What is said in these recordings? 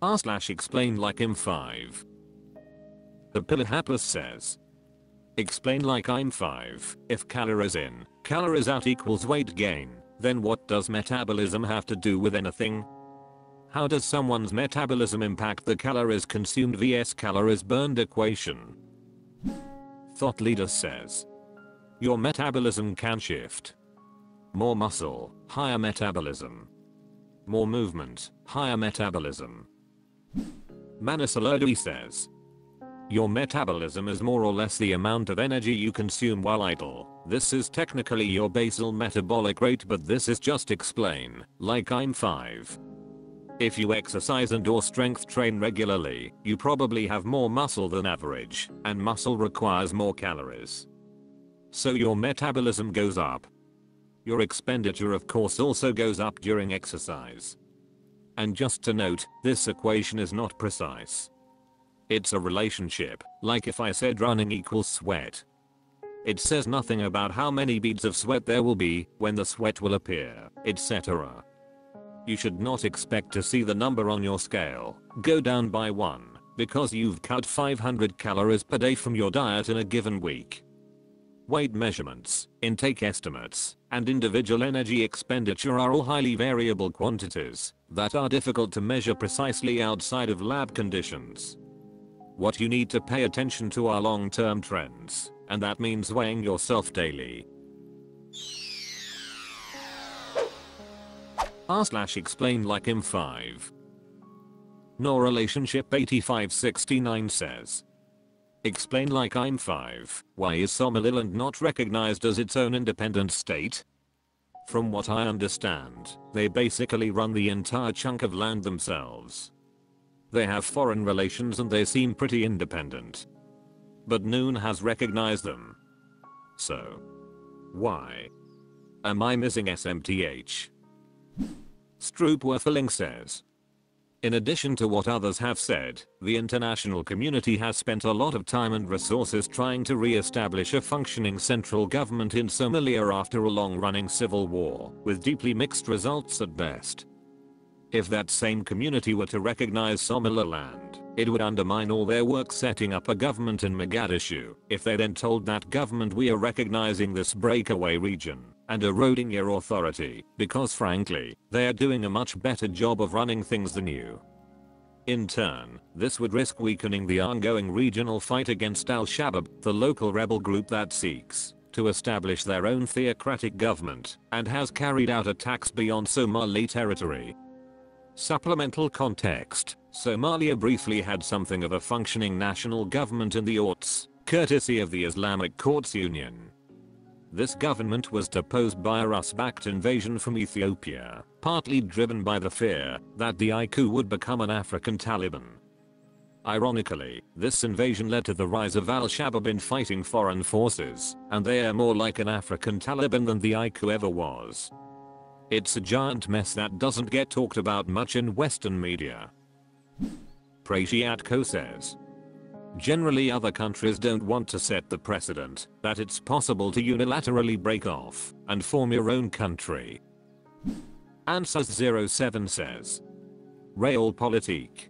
r/explainlikeimfive. The Pilahapus says, explain like I'm 5. If calories in, calories out equals weight gain, then what does metabolism have to do with anything? How does someone's metabolism impact the calories consumed vs calories burned equation? Thought Leader says, your metabolism can shift. More muscle, higher metabolism. More movement, higher metabolism. Manisalodi says, your metabolism is more or less the amount of energy you consume while idle. This is technically your basal metabolic rate, but this is just explain like I'm 5. If you exercise and or strength train regularly, you probably have more muscle than average, and muscle requires more calories. So your metabolism goes up. Your expenditure of course also goes up during exercise. And just to note, this equation is not precise. It's a relationship, like if I said running equals sweat. It says nothing about how many beads of sweat there will be, when the sweat will appear, etc. You should not expect to see the number on your scale go down by 1 because you've cut 500 calories per day from your diet in a given week. Weight measurements, intake estimates, and individual energy expenditure are all highly variable quantities that are difficult to measure precisely outside of lab conditions. What you need to pay attention to are long-term trends, and that means weighing yourself daily. r/explainlikeimfive. No relationship 8569 says, explain like I'm 5. Why is Somaliland not recognized as its own independent state? From what I understand, they basically run the entire chunk of land themselves. They have foreign relations and they seem pretty independent. But Noon has recognized them. So, why? Am I missing SMTH? Stroopwerfeling says, in addition to what others have said, the international community has spent a lot of time and resources trying to re-establish a functioning central government in Somalia after a long-running civil war, with deeply mixed results at best. If that same community were to recognize Somaliland, it would undermine all their work setting up a government in Mogadishu. If they then told that government we are recognizing this breakaway region and eroding your authority because frankly, they are doing a much better job of running things than you. In turn, this would risk weakening the ongoing regional fight against Al-Shabaab, the local rebel group that seeks to establish their own theocratic government and has carried out attacks beyond Somali territory. Supplemental context: Somalia briefly had something of a functioning national government in the aughts, courtesy of the Islamic Courts Union. This government was deposed by a Rus-backed invasion from Ethiopia, partly driven by the fear that the IQ would become an African Taliban. Ironically, this invasion led to the rise of Al-Shabaab in fighting foreign forces, and they are more like an African Taliban than the IQ ever was. It's a giant mess that doesn't get talked about much in Western media. Prashiatko says, generally other countries don't want to set the precedent that it's possible to unilaterally break off and form your own country. Answers07 says, Realpolitik.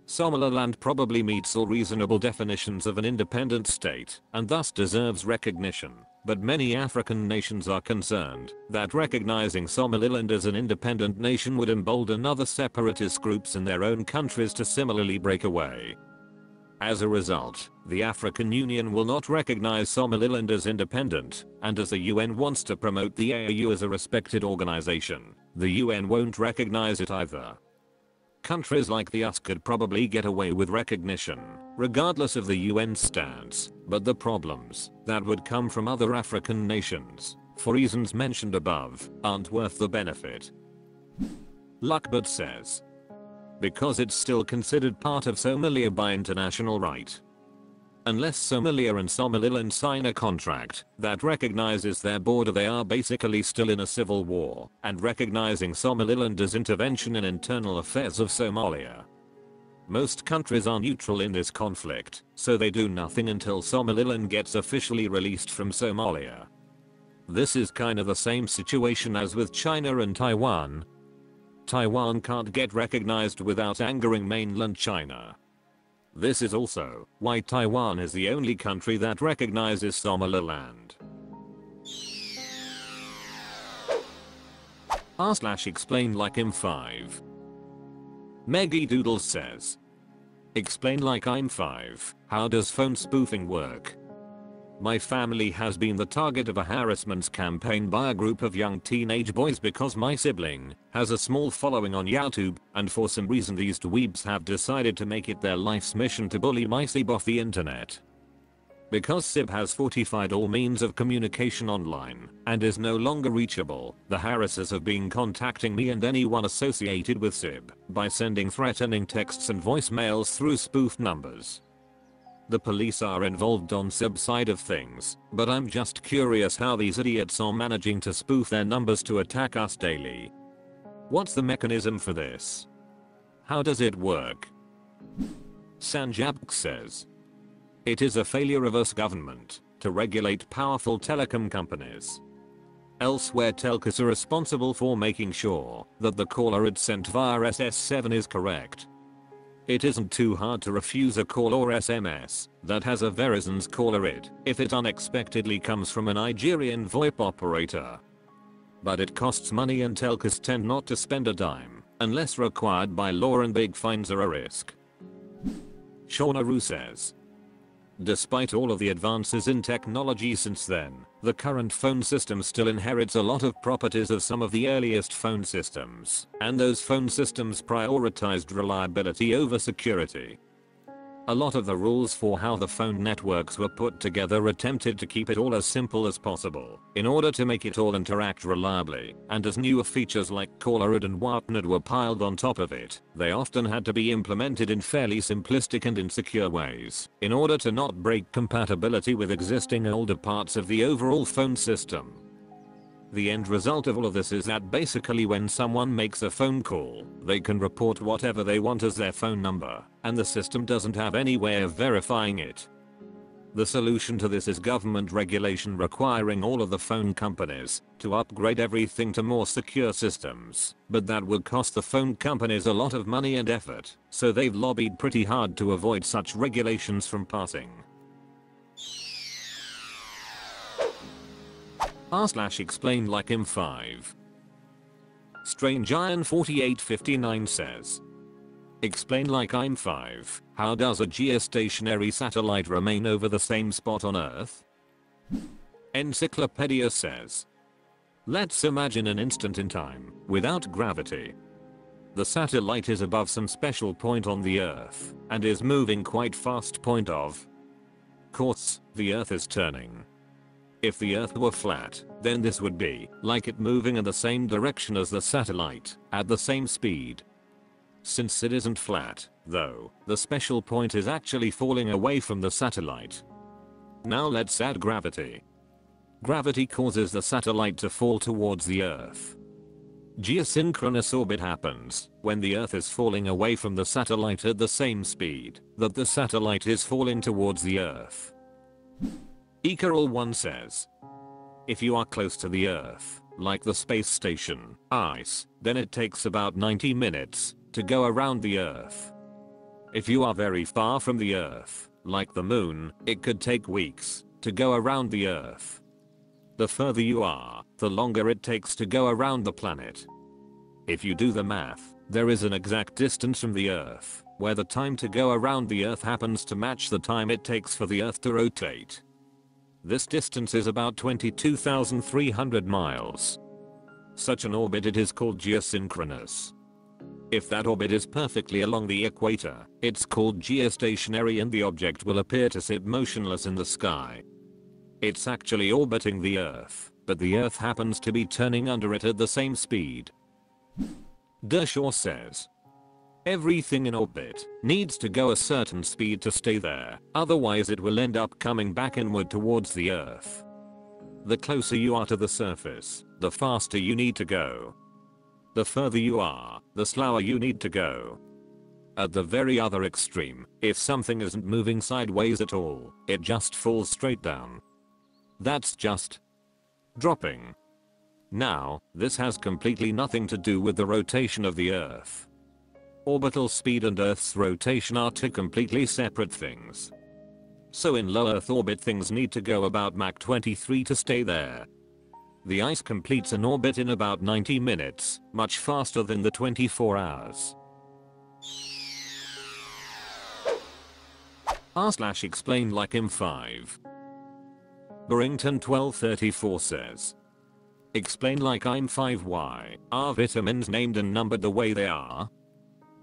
Somaliland probably meets all reasonable definitions of an independent state and thus deserves recognition, but many African nations are concerned that recognizing Somaliland as an independent nation would embolden other separatist groups in their own countries to similarly break away. As a result, the African Union will not recognize Somaliland as independent, and as the UN wants to promote the AU as a respected organization, the UN won't recognize it either. Countries like the US could probably get away with recognition, regardless of the UN stance, but the problems that would come from other African nations, for reasons mentioned above, aren't worth the benefit. Luckbert says, because it's still considered part of Somalia by international right. Unless Somalia and Somaliland sign a contract that recognizes their border, they are basically still in a civil war, and recognizing Somaliland as intervention in internal affairs of Somalia. Most countries are neutral in this conflict, so they do nothing until Somaliland gets officially released from Somalia. This is kind of the same situation as with China and Taiwan. Taiwan can't get recognized without angering mainland China. This is also why Taiwan is the only country that recognizes Somaliland. r/explainlikeimfive. Meggy Doodles says, explainlikeimfive, how does phone spoofing work? My family has been the target of a harassment campaign by a group of young teenage boys because my sibling has a small following on YouTube, and for some reason these dweebs have decided to make it their life's mission to bully my sib off the internet. Because Sib has fortified all means of communication online and is no longer reachable, the harassers have been contacting me and anyone associated with Sib by sending threatening texts and voicemails through spoofed numbers. The police are involved on Sib's side of things, but I'm just curious how these idiots are managing to spoof their numbers to attack us daily. What's the mechanism for this? How does it work? Sanjabk says, it is a failure of us government to regulate powerful telecom companies. Elsewhere, telcos are responsible for making sure that the caller ID sent via SS7 is correct. It isn't too hard to refuse a call or SMS that has a Verizon's caller ID if it unexpectedly comes from a Nigerian VoIP operator. But it costs money and telcos tend not to spend a dime unless required by law, and big fines are a risk. Shaunaru says, despite all of the advances in technology since then, the current phone system still inherits a lot of properties of some of the earliest phone systems, and those phone systems prioritized reliability over security. A lot of the rules for how the phone networks were put together attempted to keep it all as simple as possible in order to make it all interact reliably, and as newer features like caller ID and whatnot were piled on top of it, they often had to be implemented in fairly simplistic and insecure ways in order to not break compatibility with existing older parts of the overall phone system. The end result of all of this is that basically when someone makes a phone call, they can report whatever they want as their phone number, and the system doesn't have any way of verifying it. The solution to this is government regulation requiring all of the phone companies to upgrade everything to more secure systems, but that would cost the phone companies a lot of money and effort, so they've lobbied pretty hard to avoid such regulations from passing. r/explainlikeimfive. Strange Iron 4859 says, explainlikeimfive, how does a geostationary satellite remain over the same spot on Earth? Encyclopedia says, let's imagine an instant in time without gravity. The satellite is above some special point on the Earth and is moving quite fast. Point of course, the Earth is turning. If the Earth were flat, then this would be like it moving in the same direction as the satellite, at the same speed. Since it isn't flat, though, the special point is actually falling away from the satellite. Now let's add gravity. Gravity causes the satellite to fall towards the Earth. Geosynchronous orbit happens when the Earth is falling away from the satellite at the same speed that the satellite is falling towards the Earth. Ecarol1 says, if you are close to the Earth, like the space station, ICE, then it takes about 90 minutes to go around the Earth. If you are very far from the Earth, like the moon, it could take weeks to go around the Earth. The further you are, the longer it takes to go around the planet. If you do the math, there is an exact distance from the Earth, where the time to go around the Earth happens to match the time it takes for the Earth to rotate. This distance is about 22,300 miles. Such an orbit it is called geosynchronous. If that orbit is perfectly along the equator, it's called geostationary and the object will appear to sit motionless in the sky. It's actually orbiting the Earth, but the Earth happens to be turning under it at the same speed. Dershaw says, everything in orbit needs to go a certain speed to stay there, otherwise it will end up coming back inward towards the Earth. The closer you are to the surface, the faster you need to go. The further you are, the slower you need to go. At the very other extreme, if something isn't moving sideways at all, it just falls straight down. That's just dropping. Now, this has completely nothing to do with the rotation of the Earth. Orbital speed and Earth's rotation are two completely separate things. So in low Earth orbit things need to go about Mach 23 to stay there. The ice completes an orbit in about 90 minutes, much faster than the 24 hours. r/explainlikeimfive. Barrington 1234 says. Explain like I'm 5 why are vitamins named and numbered the way they are?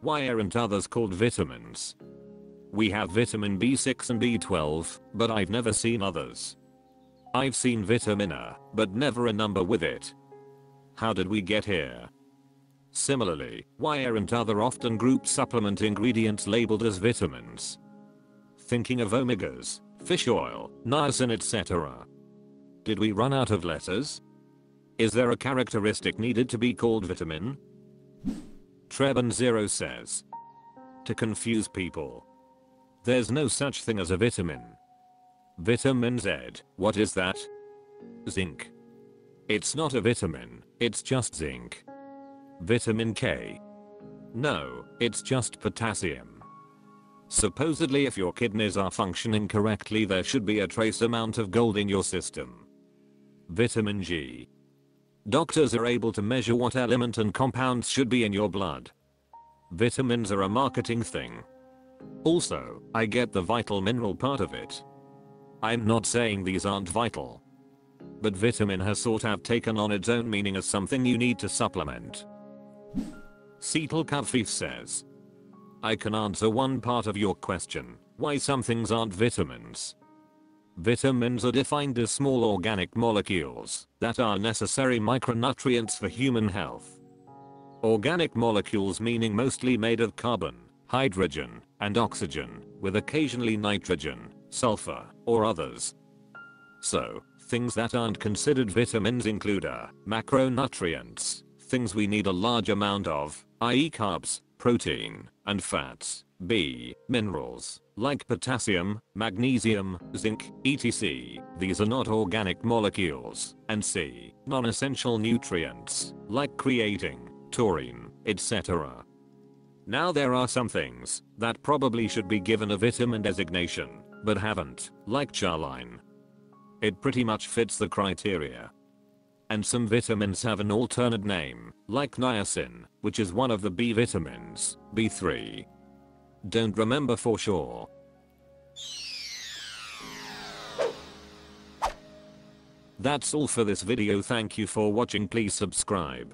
Why aren't others called vitamins? We have vitamin B6 and B12, but I've never seen others. I've seen vitamin A, but never a number with it. How did we get here? Similarly, why aren't other often grouped supplement ingredients labeled as vitamins? Thinking of omegas, fish oil, niacin, etc. Did we run out of letters? Is there a characteristic needed to be called vitamin? Treban0 says. To confuse people. There's no such thing as a vitamin. Vitamin Z, what is that? Zinc. It's not a vitamin, it's just zinc. Vitamin K. No, it's just potassium. Supposedly if your kidneys are functioning correctly there should be a trace amount of gold in your system. Vitamin G. Doctors are able to measure what element and compounds should be in your blood. Vitamins are a marketing thing. Also, I get the vital mineral part of it. I'm not saying these aren't vital. But vitamin has sort of taken on its own meaning as something you need to supplement. Seatalkavfif says. I can answer one part of your question, why some things aren't vitamins. Vitamins are defined as small organic molecules that are necessary micronutrients for human health. Organic molecules meaning mostly made of carbon, hydrogen, and oxygen, with occasionally nitrogen, sulfur, or others. So, things that aren't considered vitamins include A. Macronutrients, things we need a large amount of, i.e. carbs, protein, and fats. B. Minerals, like potassium, magnesium, zinc, etc. These are not organic molecules. And C. Non-essential nutrients, like creatine, taurine, etc. Now there are some things that probably should be given a vitamin designation, but haven't, like choline. It pretty much fits the criteria. And some vitamins have an alternate name, like niacin, which is one of the B vitamins, B3. Don't remember for sure. That's all for this video. Thank you for watching. Please subscribe.